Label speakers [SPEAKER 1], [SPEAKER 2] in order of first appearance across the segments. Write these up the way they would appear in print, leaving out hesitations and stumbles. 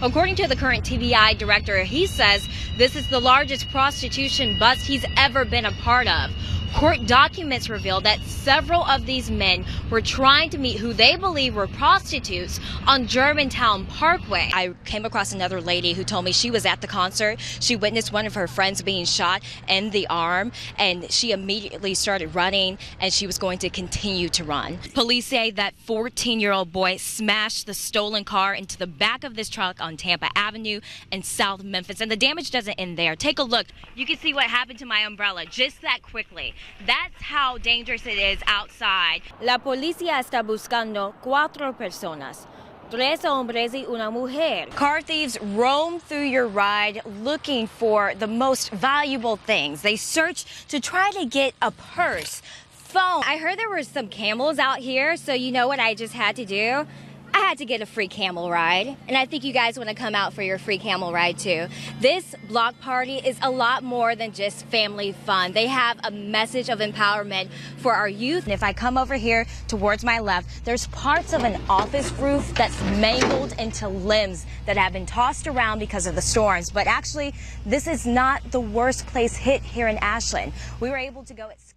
[SPEAKER 1] According to the current TBI director, he says this is the largest prostitution bust he's ever been a part of. Court documents reveal that several of these men were trying to meet who they believe were prostitutes on Germantown Parkway. I came across another lady who told me she was at the concert. She witnessed one of her friends being shot in the arm, and she immediately started running, and she was going to continue to run. Police say that 14-year-old boy smashed the stolen car into the back of this truck on Tampa Avenue in South Memphis, and the damage doesn't end there. Take a look. You can see what happened to my umbrella just that quickly. That's how dangerous it is outside. La policía está buscando 4 personas. 3 hombres y una mujer. Car thieves roam through your ride looking for the most valuable things. They search to try to get a purse, phone. I heard there were some camels out here, so you know what I just had to do? I had to get a free camel ride, and I think you guys want to come out for your free camel ride too. This block party is a lot more than just family fun. They have a message of empowerment for our youth. And if I come over here towards my left, there's parts of an office roof that's mangled into limbs that have been tossed around because of the storms. But actually, this is not the worst place hit here in Ashland. We were able to go exclusively.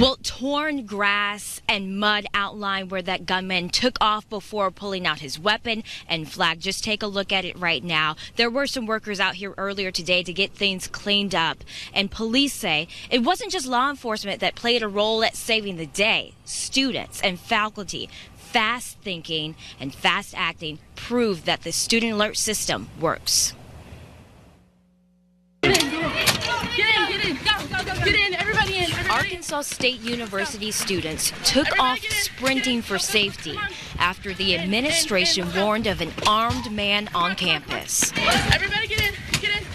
[SPEAKER 1] Well, torn grass and mud outline where that gunman took off before pulling out his weapon and flag. Just take a look at it right now. There were some workers out here earlier today to get things cleaned up. And police say it wasn't just law enforcement that played a role at saving the day. Students and faculty, fast thinking and fast acting, proved that the student alert system works. Get in, get in, everybody in. Arkansas State University students took off sprinting for safety after the administration warned of an armed man on campus.
[SPEAKER 2] Everybody get in,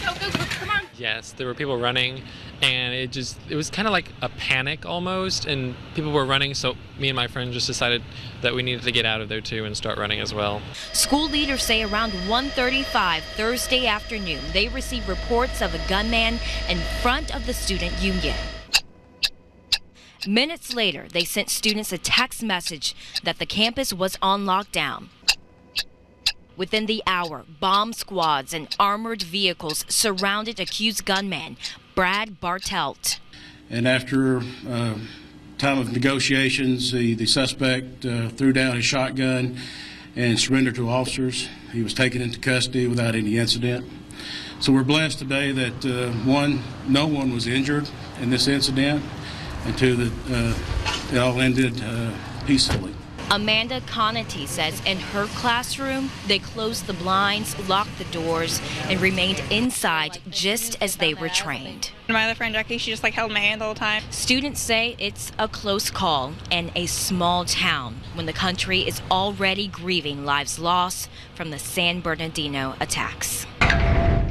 [SPEAKER 2] go, come on.
[SPEAKER 3] Yes, there were people running, and it was kind of like a panic almost, and people were running, so me and my friend just decided that we needed to get out of there too and start running as well.
[SPEAKER 1] School leaders say around 1:35 Thursday afternoon, they received reports of a gunman in front of the student union. Minutes later, they sent students a text message that the campus was on lockdown. Within the hour, bomb squads and armored vehicles surrounded accused gunman Brad Bartelt.
[SPEAKER 4] And after time of negotiations, the suspect threw down his shotgun and surrendered to officers. He was taken into custody without any incident. So we're blessed today that one, no one was injured in this incident, and two, that it all ended peacefully.
[SPEAKER 1] Amanda Conity says in her classroom, they closed the blinds, locked the doors, and remained inside just as they were trained.
[SPEAKER 2] My other friend Jackie, she just held my hand the whole time.
[SPEAKER 1] Students say it's a close call in a small town when the country is already grieving lives lost from the San Bernardino attacks.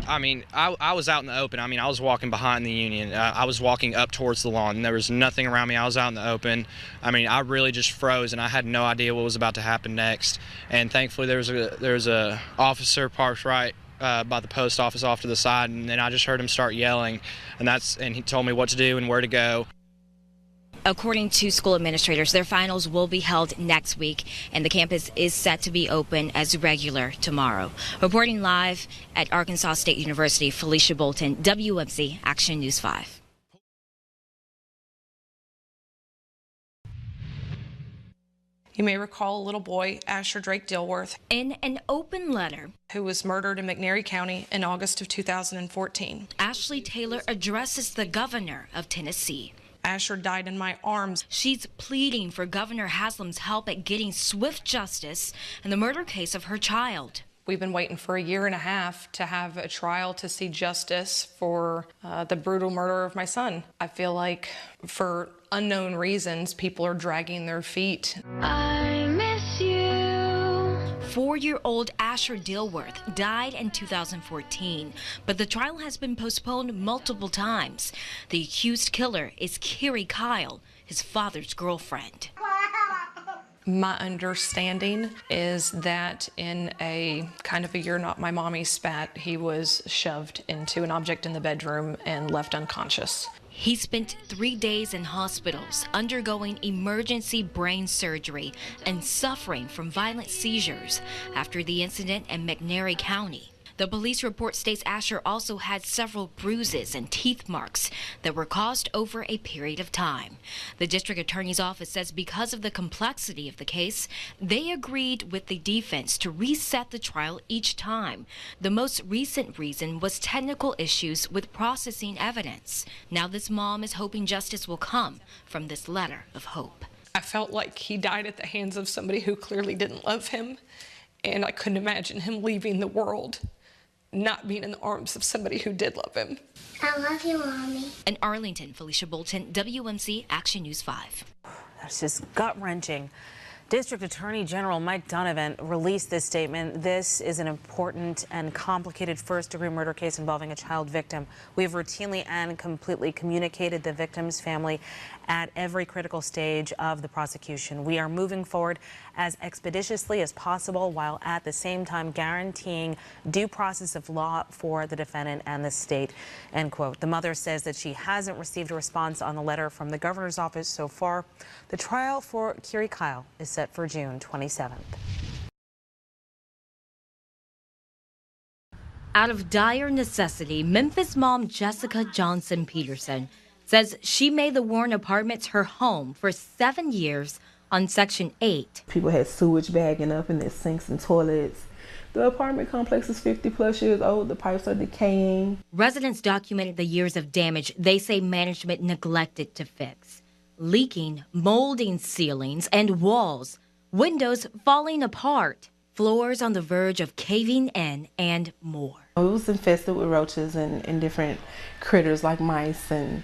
[SPEAKER 5] I mean, I was out in the open. I mean, I was walking behind the Union. I was walking up towards the lawn, and there was nothing around me. I was out in the open. I mean, I really just froze, and I had no idea what was about to happen next. And thankfully, there was a officer parked right by the post office off to the side, and then I just heard him start yelling, and he told me what to do and where to go.
[SPEAKER 1] According to school administrators, their finals will be held next week, and the campus is set to be open as regular tomorrow. Reporting live at Arkansas State University, Felicia Bolton, WMC Action News 5.
[SPEAKER 6] You may recall a little boy, Asher Drake Dilworth,
[SPEAKER 1] In an open letter,
[SPEAKER 6] who was murdered in McNairy County in August of 2014.
[SPEAKER 1] Ashley Taylor addresses the governor of Tennessee.
[SPEAKER 6] Asher died in my arms.
[SPEAKER 1] She's pleading for Governor Haslam's help at getting swift justice in the murder case of her child.
[SPEAKER 6] We've been waiting for a year and a half to have a trial to see justice for the brutal murder of my son. I feel like for unknown reasons, people are dragging their feet.
[SPEAKER 1] I miss you. 4-year-old Asher Dilworth died in 2014, but the trial has been postponed multiple times. The accused killer is Carrie Kyle, his father's girlfriend.
[SPEAKER 6] My understanding is that in a kind of a "you're not my mommy" spat, he was shoved into an object in the bedroom and left unconscious.
[SPEAKER 1] He spent 3 days in hospitals undergoing emergency brain surgery and suffering from violent seizures after the incident in McNairy County. The police report states Asher also had several bruises and teeth marks that were caused over a period of time. The district attorney's office says because of the complexity of the case, they agreed with the defense to reset the trial each time. The most recent reason was technical issues with processing evidence. Now this mom is hoping justice will come from this letter of hope.
[SPEAKER 6] I felt like he died at the hands of somebody who clearly didn't love him, and I couldn't imagine him leaving the world not being in the arms of somebody who did love him.
[SPEAKER 7] I love you, Mommy.
[SPEAKER 1] In Arlington, Felicia Bolton, WMC Action News 5.
[SPEAKER 8] That's just gut-wrenching. District Attorney General Mike Donovan released this statement. This is an important and complicated first-degree murder case involving a child victim. We have routinely and completely communicated the victim's family at every critical stage of the prosecution. We are moving forward as expeditiously as possible while at the same time guaranteeing due process of law for the defendant and the state, end quote. The mother says that she hasn't received a response on the letter from the governor's office so far. The trial for Kiri Kyle is set for June 27th.
[SPEAKER 1] Out of dire necessity, Memphis mom Jessica Johnson Peterson says she made the Warren Apartments her home for 7 years on Section 8.
[SPEAKER 9] People had sewage bagging up in their sinks and toilets. The apartment complex is 50+ years old. The pipes are decaying.
[SPEAKER 1] Residents documented the years of damage they say management neglected to fix. Leaking, molding ceilings and walls, windows falling apart, floors on the verge of caving in, and more.
[SPEAKER 9] It was infested with roaches and different critters like mice and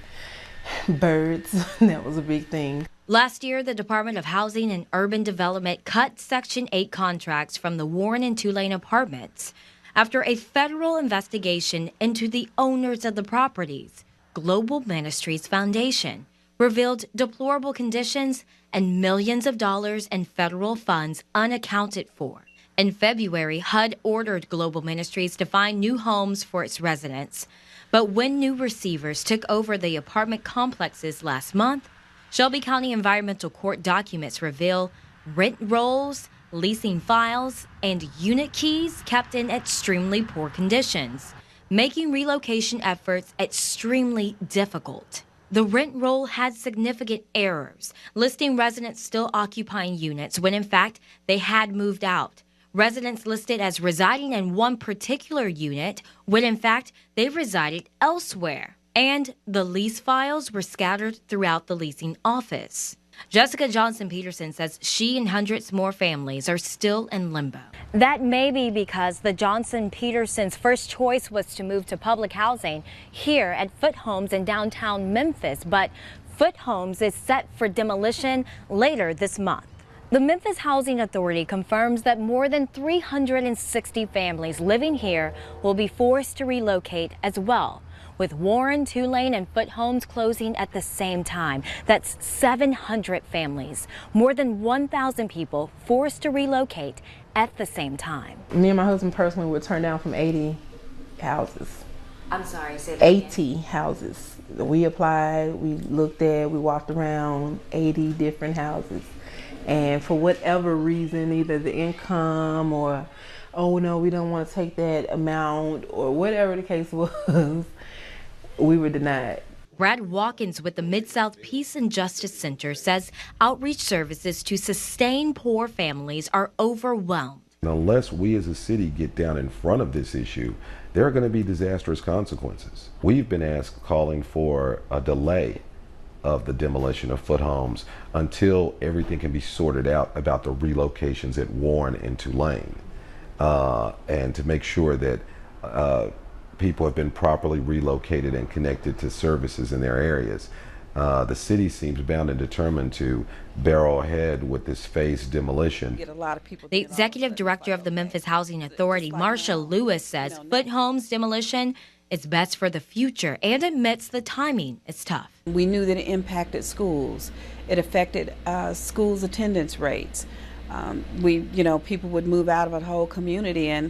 [SPEAKER 9] birds. That was a big thing.
[SPEAKER 1] Last year, the Department of Housing and Urban Development cut Section 8 contracts from the Warren and Tulane apartments after a federal investigation into the owners of the properties. Global Ministries Foundation revealed deplorable conditions and millions of dollars in federal funds unaccounted for. In February, HUD ordered Global Ministries to find new homes for its residents. But when new receivers took over the apartment complexes last month, Shelby County Environmental Court documents reveal rent rolls, leasing files, and unit keys kept in extremely poor conditions, making relocation efforts extremely difficult. The rent roll had significant errors, listing residents still occupying units when in fact they had moved out. Residents listed as residing in one particular unit when in fact they resided elsewhere. And the lease files were scattered throughout the leasing office. Jessica Johnson Peterson says she and hundreds more families are still in limbo. That may be because the Johnson Petersons' first choice was to move to public housing here at Foot Homes in downtown Memphis, but Foot Homes is set for demolition later this month. The Memphis Housing Authority confirms that more than 360 families living here will be forced to relocate as well, with Warren, Tulane, and Foot Homes closing at the same time. That's 700 families, more than 1,000 people forced to relocate at the same time.
[SPEAKER 9] Me and my husband personally were turned down from 80 houses.
[SPEAKER 1] I'm sorry, say that
[SPEAKER 9] 80 houses. We applied, we looked at, we walked around 80 different houses. And for whatever reason, either the income or, oh no, we don't want to take that amount, or whatever the case was, we were denied.
[SPEAKER 1] Brad Watkins with the Mid-South Peace and Justice Center says outreach services to sustain poor families are overwhelmed.
[SPEAKER 10] Unless we as a city get down in front of this issue, there are going to be disastrous consequences. We've been calling for a delay of the demolition of Foot Homes until everything can be sorted out about the relocations at Warren and Tulane, and to make sure that people have been properly relocated and connected to services in their areas. The city seems bound and determined to barrel ahead with this phased demolition.
[SPEAKER 1] The executive director of the Memphis Housing Authority, Marsha Lewis, says Foot Homes demolition is best for the future and admits the timing is tough.
[SPEAKER 11] We knew that it impacted schools. It affected schools' attendance rates. People would move out of a whole community, and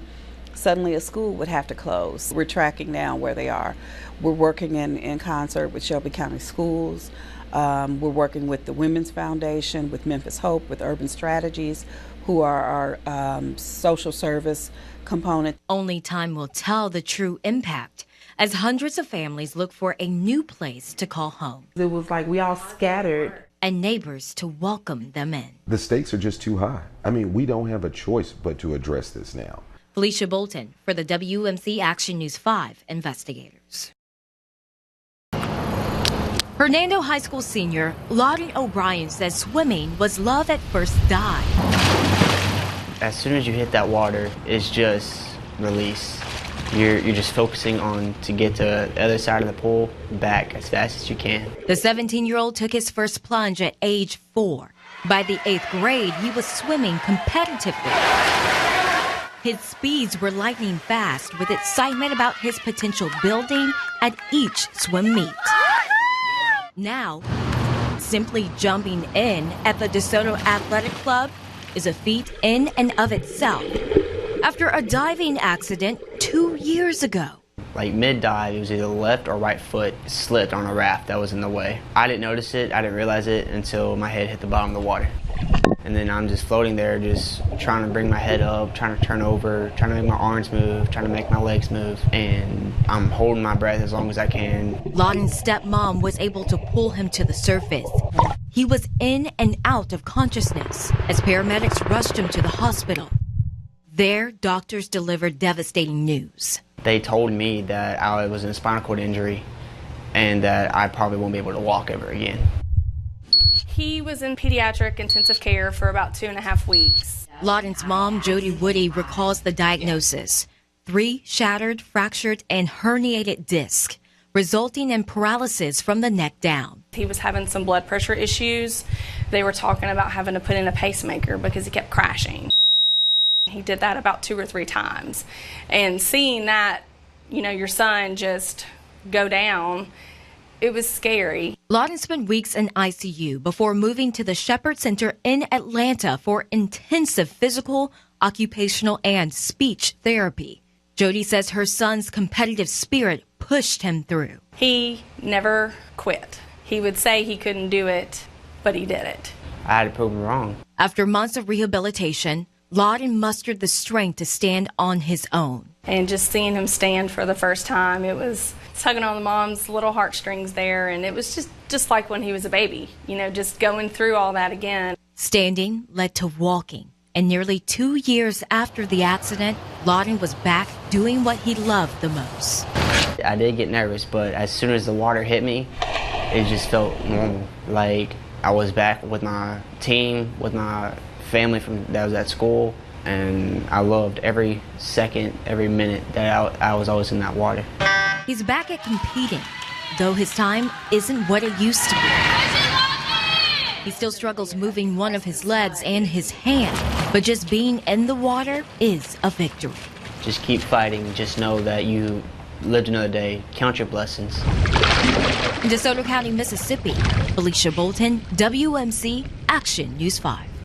[SPEAKER 11] suddenly a school would have to close. We're tracking down where they are. We're working in concert with Shelby County Schools. We're working with the Women's Foundation, with Memphis Hope, with Urban Strategies, who are our social service component.
[SPEAKER 1] Only time will tell the true impact as hundreds of families look for a new place to call home.
[SPEAKER 9] It was like we all scattered.
[SPEAKER 1] And neighbors to welcome them in.
[SPEAKER 10] The stakes are just too high. I mean, we don't have a choice but to address this now.
[SPEAKER 1] Felicia Bolton for the WMC Action News 5 investigators. Hernando High School senior Lawton O'Brien says swimming was love at first dive.
[SPEAKER 12] As soon as you hit that water, it's just release. You're just focusing on to get to the other side of the pool, back as fast as you can.
[SPEAKER 1] The 17-year-old took his first plunge at age 4. By the 8th grade, he was swimming competitively. His speeds were lightning fast with excitement about his potential building at each swim meet. Now, simply jumping in at the DeSoto Athletic Club is a feat in and of itself. After a diving accident 2 years ago.
[SPEAKER 12] Like mid-dive, it was either the left or right foot slipped on a raft that was in the way. I didn't notice it, I didn't realize it until my head hit the bottom of the water. And then I'm just floating there, just trying to bring my head up, trying to turn over, trying to make my arms move, trying to make my legs move. And I'm holding my breath as long as I can.
[SPEAKER 1] Lawton's stepmom was able to pull him to the surface. He was in and out of consciousness as paramedics rushed him to the hospital. There, doctors delivered devastating news.
[SPEAKER 12] They told me that I was in a spinal cord injury and that I probably won't be able to walk ever again.
[SPEAKER 2] He was in pediatric intensive care for about 2.5 weeks.
[SPEAKER 1] Lawton's mom, Jody Woody, recalls the diagnosis. 3 shattered, fractured, and herniated discs, resulting in paralysis from the neck down.
[SPEAKER 2] He was having some blood pressure issues. They were talking about having to put in a pacemaker because he kept crashing. He did that about 2 or 3 times. And seeing that, your son just go down, it was scary.
[SPEAKER 1] Lawton spent weeks in ICU before moving to the Shepherd Center in Atlanta for intensive physical, occupational, and speech therapy. Jody says her son's competitive spirit pushed him through.
[SPEAKER 2] He never quit. He would say he couldn't do it, but he did it.
[SPEAKER 12] I had to prove him wrong.
[SPEAKER 1] After months of rehabilitation, Lawton mustered the strength to stand on his own.
[SPEAKER 2] And just seeing him stand for the first time, it was tugging on the mom's little heartstrings there, and it was just like when he was a baby, just going through all that again.
[SPEAKER 1] Standing led to walking, and nearly 2 years after the accident, Lawton was back doing what he loved the most.
[SPEAKER 12] I did get nervous, but as soon as the water hit me, it just felt normal. Like I was back with my team, with my family that was at school, and I loved every second, every minute that I was always in that water.
[SPEAKER 1] He's back at competing, though his time isn't what it used to be. He still struggles moving one of his legs and his hand, but just being in the water is a victory.
[SPEAKER 12] Just keep fighting. Just know that you lived another day. Count your blessings.
[SPEAKER 1] In DeSoto County, Mississippi, Felicia Bolton, WMC Action News 5.